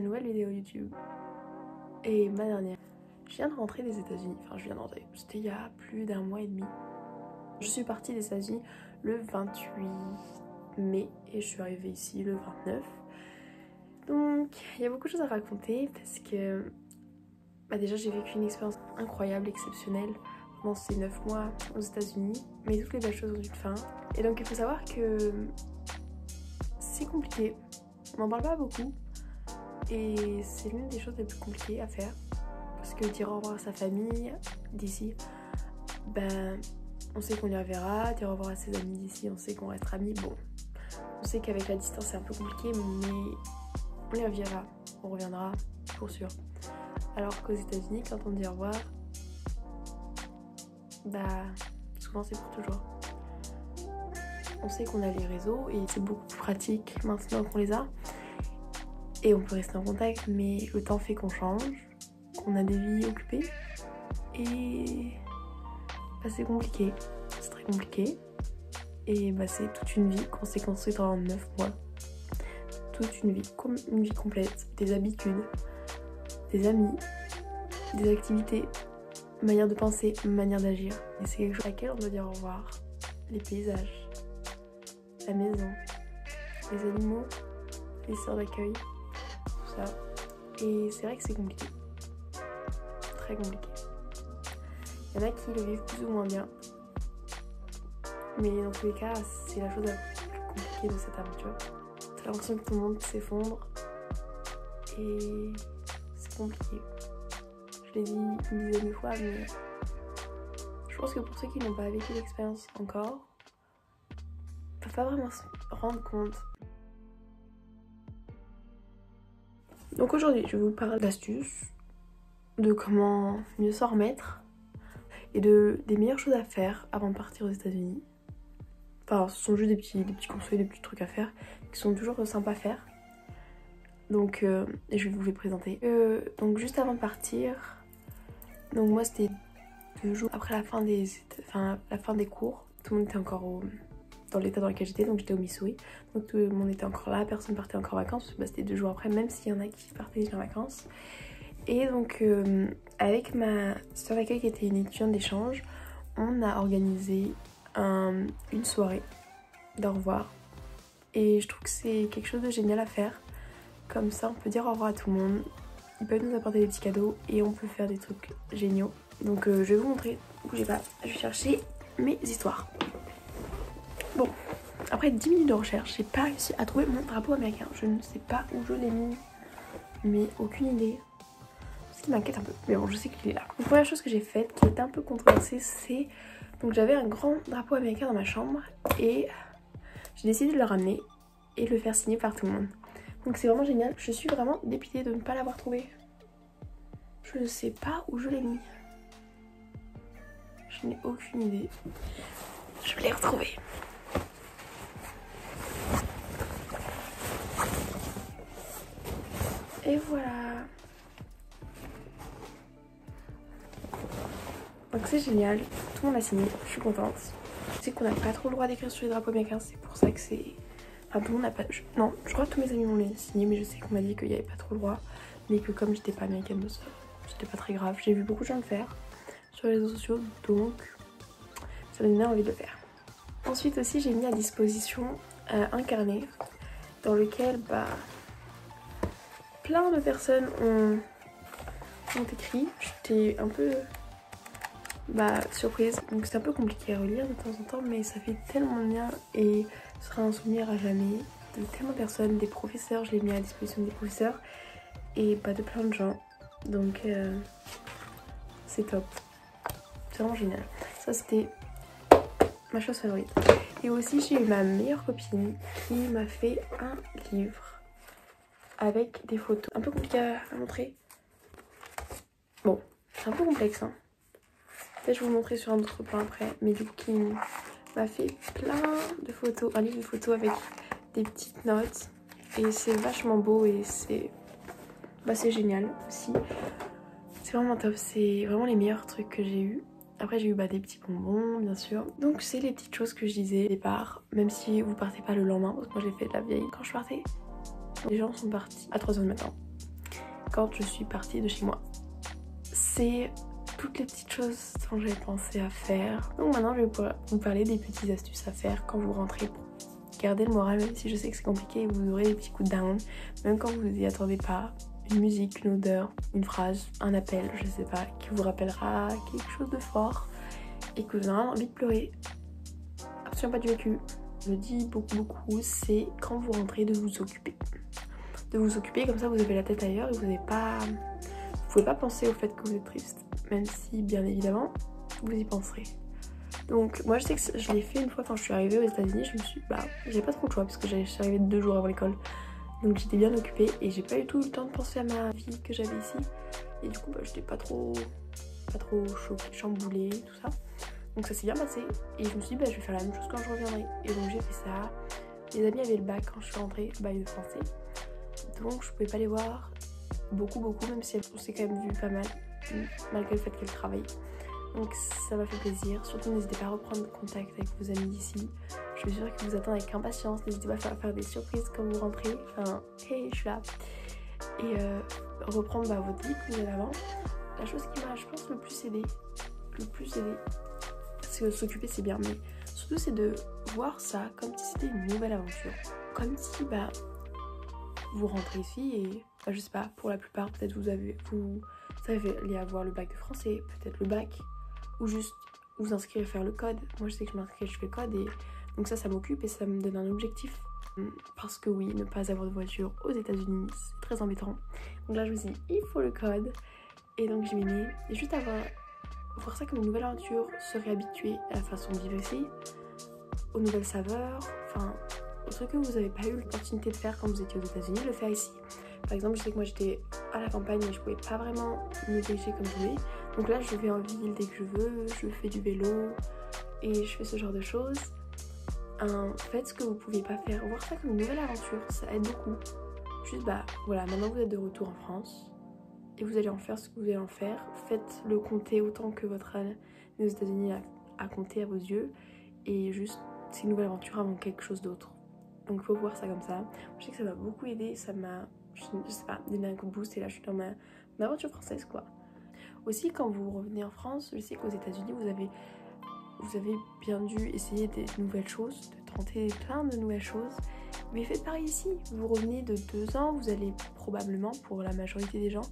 nouvelle vidéo YouTube. Et ma dernière. Je viens de rentrer des États-Unis. Enfin, je viens de rentrer. C'était il y a plus d'un mois et demi. Je suis partie des États-Unis le 28 mai et je suis arrivée ici le 29. Donc, il y a beaucoup de choses à raconter parce que déjà j'ai vécu une expérience incroyable, exceptionnelle pendant ces 9 mois aux États-Unis, mais toutes les belles choses ont une fin. Et donc il faut savoir que c'est compliqué, on n'en parle pas beaucoup et c'est l'une des choses les plus compliquées à faire parce que dire au revoir à sa famille d'ici, on sait qu'on y reverra, dire au revoir à ses amis d'ici, on sait qu'on restera amis. Bon, on sait qu'avec la distance c'est un peu compliqué, mais on y reviendra, on reviendra pour sûr. Alors qu'aux États-Unis, quand on dit au revoir, souvent c'est pour toujours. On sait qu'on a les réseaux et c'est beaucoup plus pratique maintenant qu'on les a. Et on peut rester en contact, mais le temps fait qu'on change, qu'on a des vies occupées. Et c'est compliqué, c'est très compliqué. Et c'est toute une vie qu'on s'est construite en 9 mois. Toute une vie complète, des habitudes, des amis, des activités, manière de penser, manière d'agir. Et c'est quelque chose à laquelle on doit dire au revoir. Les paysages, la maison, les animaux, les sœurs d'accueil, tout ça. Et c'est vrai que c'est compliqué. Très compliqué. Il y en a qui le vivent plus ou moins bien. Mais dans tous les cas, c'est la chose la plus compliquée de cette aventure. T'as l'impression que tout le monde s'effondre. Et c'est compliqué. Je l'ai dit une dizaine de fois, mais je pense que pour ceux qui n'ont pas vécu l'expérience encore, ils peuvent pas vraiment se rendre compte. Donc aujourd'hui, je vais vous parler d'astuces, de comment mieux s'en remettre et des meilleures choses à faire avant de partir aux États-Unis. Enfin, ce sont juste des petits conseils, des petits trucs à faire qui sont toujours sympas à faire. Donc, et je vais vous les présenter. Donc juste avant de partir, donc moi c'était 2 jours après la fin des cours. Tout le monde était encore dans l'état dans lequel j'étais, donc j'étais au Missouri. Donc tout le monde était encore là, personne partait encore en vacances. C'était 2 jours après, même s'il y en a qui partaient déjà en vacances. Et donc avec ma soeur d'accueil qui était une étudiante d'échange, on a organisé une soirée d'au revoir. Et je trouve que c'est quelque chose de génial à faire. Comme ça on peut dire au revoir à tout le monde. Ils peuvent nous apporter des petits cadeaux et on peut faire des trucs géniaux. Donc je vais vous montrer, bougez pas, je vais chercher mes histoires. Bon, après 10 minutes de recherche, j'ai pas réussi à trouver mon drapeau américain. Je ne sais pas où je l'ai mis, mais aucune idée. Ce qui m'inquiète un peu, mais bon, je sais qu'il est là. La première chose que j'ai faite, qui était un peu controversée, c'est... Donc j'avais un grand drapeau américain dans ma chambre et j'ai décidé de le ramener et de le faire signer par tout le monde. Donc c'est vraiment génial, je suis vraiment dépitée de ne pas l'avoir trouvé. Je ne sais pas où je l'ai mis. Je n'ai aucune idée. Je l'ai retrouvé. Et voilà. Donc c'est génial, tout le monde a signé, je suis contente. Je sais qu'on n'a pas trop le droit d'écrire sur les drapeaux américains, c'est pour ça que c'est... Enfin tout le monde n'a pas... Non, je crois que tous mes amis m'ont signé, mais je sais qu'on m'a dit qu'il n'y avait pas trop le droit. Mais que comme j'étais pas américaine, c'était pas très grave. J'ai vu beaucoup de gens le faire sur les réseaux sociaux, donc ça m'a donné envie de le faire. Ensuite aussi j'ai mis à disposition un carnet dans lequel plein de personnes ont écrit. J'étais un peu surprise, donc c'est un peu compliqué à relire de temps en temps, mais ça fait tellement de bien et ce sera un souvenir à jamais de tellement de personnes, des professeurs, je l'ai mis à disposition des professeurs et de plein de gens, donc c'est top, c'est vraiment génial. Ça c'était ma chose favorite. Et aussi j'ai eu ma meilleure copine qui m'a fait un livre avec des photos, un peu compliqué à montrer. Bon, c'est un peu complexe hein. Peut-être je vais vous montrer sur un autre plan après, mais du coup qui m'a fait plein de photos, un livre de photos avec des petites notes et c'est vachement beau et c'est génial aussi. C'est vraiment top, c'est vraiment les meilleurs trucs que j'ai eu. Après j'ai eu des petits bonbons bien sûr. Donc c'est les petites choses que je disais au départ, même si vous partez pas le lendemain, parce que moi j'ai fait de la vieille quand je partais. Les gens sont partis à 3 h du matin. quand je suis partie de chez moi. C'est toutes les petites choses dont j'avais pensé à faire. Donc maintenant je vais pouvoir vous parler des petites astuces à faire quand vous rentrez pour garder le moral, même si je sais que c'est compliqué et vous aurez des petits coups de down, même quand vous n'y attendez pas. Une musique, une odeur, une phrase, un appel, je sais pas, qui vous rappellera quelque chose de fort et que vous avez envie de pleurer. Absolument pas du vécu. Je le dis beaucoup, c'est quand vous rentrez de vous occuper. De vous occuper, comme ça vous avez la tête ailleurs et vous pouvez pas penser au fait que vous êtes triste. Même si, bien évidemment, vous y penserez. Donc moi je sais que je l'ai fait une fois quand je suis arrivée aux États-Unis, je me suis j'avais pas trop le choix parce que je suis arrivée 2 jours avant l'école. Donc j'étais bien occupée et j'ai pas eu tout le temps de penser à ma vie que j'avais ici. Et du coup j'étais pas trop choquée, chamboulée, tout ça. Donc ça s'est bien passé et je me suis dit je vais faire la même chose quand je reviendrai. Et donc j'ai fait ça. Mes amis avaient le bac quand je suis rentrée, le bac de français. Donc je pouvais pas les voir beaucoup, même si on s'est quand même vu pas mal, malgré le fait qu'elles travaillent. Donc ça m'a fait plaisir. Surtout n'hésitez pas à reprendre contact avec vos amis d'ici. Je suis sûre qu'ils vous attendent avec impatience. N'hésitez pas à faire des surprises quand vous rentrez. Enfin, hey, je suis là. Et reprendre votre vie que vous avez avant. La chose qui m'a, je pense, le plus aidé, parce que s'occuper c'est bien, mais surtout c'est de voir ça comme si c'était une nouvelle aventure. Comme si vous rentrez ici et je sais pas, pour la plupart peut-être vous allez avoir le bac de français, peut-être le bac, ou juste vous inscrire et faire le code. Moi je sais que je m'inscris, je fais le code et donc ça m'occupe et ça me donne un objectif. Parce que oui, ne pas avoir de voiture aux États-Unis c'est très embêtant. Donc là je me suis dit il faut le code et donc j'y mis et juste voir ça comme une nouvelle aventure, se réhabituer à la façon de vivre ici, aux nouvelles saveurs, enfin au truc que vous n'avez pas eu l'opportunité de faire quand vous étiez aux États-Unis, le faire ici. Par exemple, je sais que moi j'étais à la campagne et je pouvais pas vraiment me diriger comme je voulais. Donc là, je vais en ville dès que je veux, je fais du vélo et je fais ce genre de choses. Faites ce que vous pouviez pas faire. Voir ça comme une nouvelle aventure, ça aide beaucoup. Juste voilà, maintenant vous êtes de retour en France et vous allez en faire ce que vous allez en faire. Faites-le compter autant que votre année aux États-Unis a compté à vos yeux et juste c'est une nouvelle aventure avant quelque chose d'autre. Donc il faut voir ça comme ça. Je sais que ça m'a beaucoup aidé, ça m'a, je sais pas, donné un coup de boost et là je suis dans ma aventure française quoi. Aussi quand vous revenez en France, je sais qu'aux États-Unis vous avez bien dû essayer des nouvelles choses, de tenter plein de nouvelles choses. Mais faites pareil ici, vous revenez de 2 ans, vous allez probablement pour la majorité des gens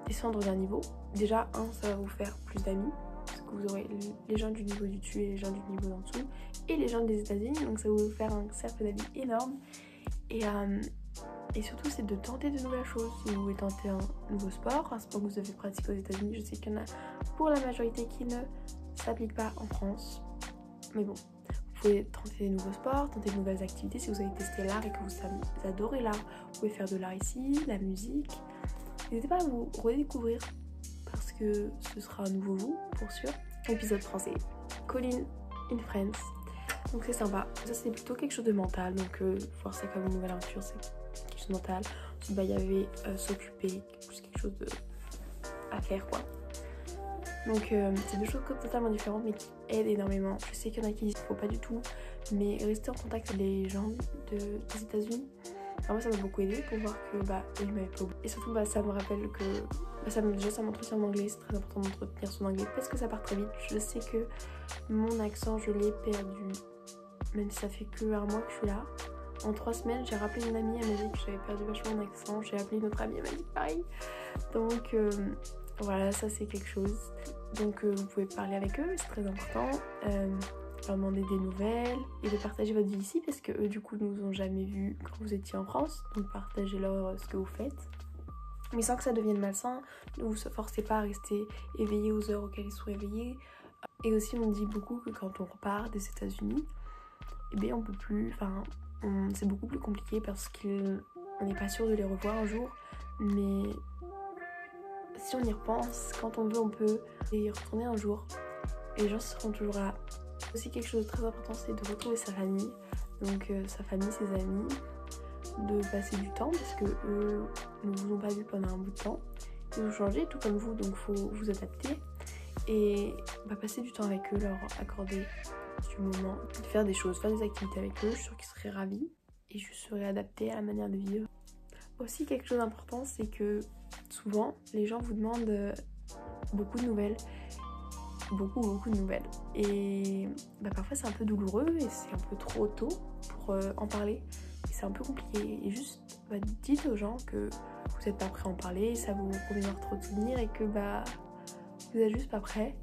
descendre d'un niveau. Déjà ça va vous faire plus d'amis. Parce que vous aurez les gens du niveau du dessus et les gens du niveau d'en dessous et les gens des États-Unis, donc ça va vous faire un cercle d'amis énorme et surtout c'est de tenter de nouvelles choses. Si vous voulez tenter un nouveau sport, un sport que vous avez pratiqué aux États-Unis, je sais qu'il y en a pour la majorité qui ne s'applique pas en France, mais bon, vous pouvez tenter des nouveaux sports, tenter de nouvelles activités. Si vous avez testé l'art et que vous adorez l'art, vous pouvez faire de l'art ici, la musique. N'hésitez pas à vous redécouvrir parce que ce sera un nouveau vous pour sûr. Épisode français, Colin in Friends, donc c'est sympa. Ça c'est plutôt quelque chose de mental, donc voir ça comme une nouvelle aventure c'est quelque chose de mental. Ensuite il y avait s'occuper, plus quelque chose à faire quoi. Donc c'est 2 choses totalement différentes mais qui aident énormément. Je sais qu'il y en a qui disent qu'il ne faut pas du tout, mais rester en contact avec les gens des États-Unis, moi ça m'a beaucoup aidé pour voir que ils m'avaient pas oublié. Et surtout ça me rappelle que ça m'entretient en anglais, c'est très important d'entretenir son anglais parce que ça part très vite. Je sais que mon accent je l'ai perdu, même si ça fait que 1 mois que je suis là. En 3 semaines j'ai rappelé une amie, elle m'a dit que j'avais perdu vachement mon accent, j'ai appelé une autre amie, elle m'a dit pareil. Donc voilà, ça c'est quelque chose. Donc vous pouvez parler avec eux, c'est très important. Leur demander des nouvelles et de partager votre vie ici parce que eux du coup nous ont jamais vus quand vous étiez en France, donc partagez-leur ce que vous faites mais sans que ça devienne malsain. Ne vous forcez pas à rester éveillé aux heures auxquelles ils sont éveillés. Et aussi on dit beaucoup que quand on repart des États-Unis, on peut plus, c'est beaucoup plus compliqué parce qu'on n'est pas sûr de les revoir un jour, mais si on y repense, quand on veut on peut y retourner un jour et les gens seront toujours là. Aussi quelque chose de très important c'est de retrouver sa famille, donc sa famille, ses amis, de passer du temps parce que eux ne vous ont pas vu pendant un bout de temps, ils ont changé tout comme vous, donc faut vous adapter et passer du temps avec eux, leur accorder du moment, faire des choses, faire des activités avec eux. Je suis sûre qu'ils seraient ravis et je serais adaptée à la manière de vivre. Aussi quelque chose d'important c'est que souvent les gens vous demandent beaucoup de nouvelles. Beaucoup de nouvelles. Et parfois c'est un peu douloureux et c'est un peu trop tôt pour en parler. Et c'est un peu compliqué. Et juste dites aux gens que vous n'êtes pas prêt à en parler, ça vous remémore trop de souvenirs et que vous êtes juste pas prêt.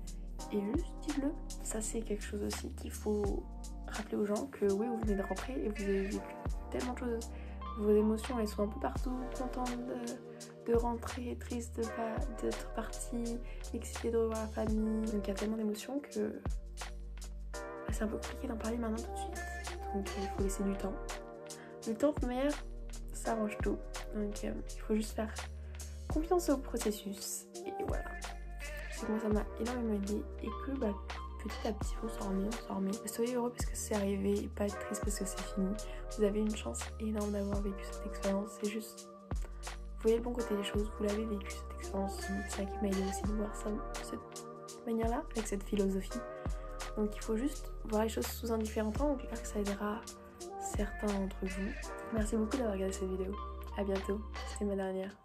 Et juste dites-le. Ça c'est quelque chose aussi qu'il faut rappeler aux gens, que oui, vous venez de rentrer et vous avez vécu tellement de choses. Vos émotions elles sont un peu partout, contente de rentrer, triste d'être partie, excitée de revoir la famille. Donc il y a tellement d'émotions que c'est un peu compliqué d'en parler maintenant tout de suite. Donc il faut laisser du temps. Le temps de manière, ça arrange tout. Donc il faut juste faire confiance au processus. Et voilà. C'est que moi ça m'a énormément aidé et que petit à petit on s'en remet. Soyez heureux parce que c'est arrivé et pas être triste parce que c'est fini. Vous avez une chance énorme d'avoir vécu cette expérience. C'est juste, vous voyez le bon côté des choses, vous l'avez vécu cette expérience. C'est ça qui m'a aidé aussi de voir ça de cette manière-là, avec cette philosophie. Donc il faut juste voir les choses sous un différent angle. J'espère que ça aidera certains d'entre vous. Merci beaucoup d'avoir regardé cette vidéo. À bientôt, c'était ma dernière.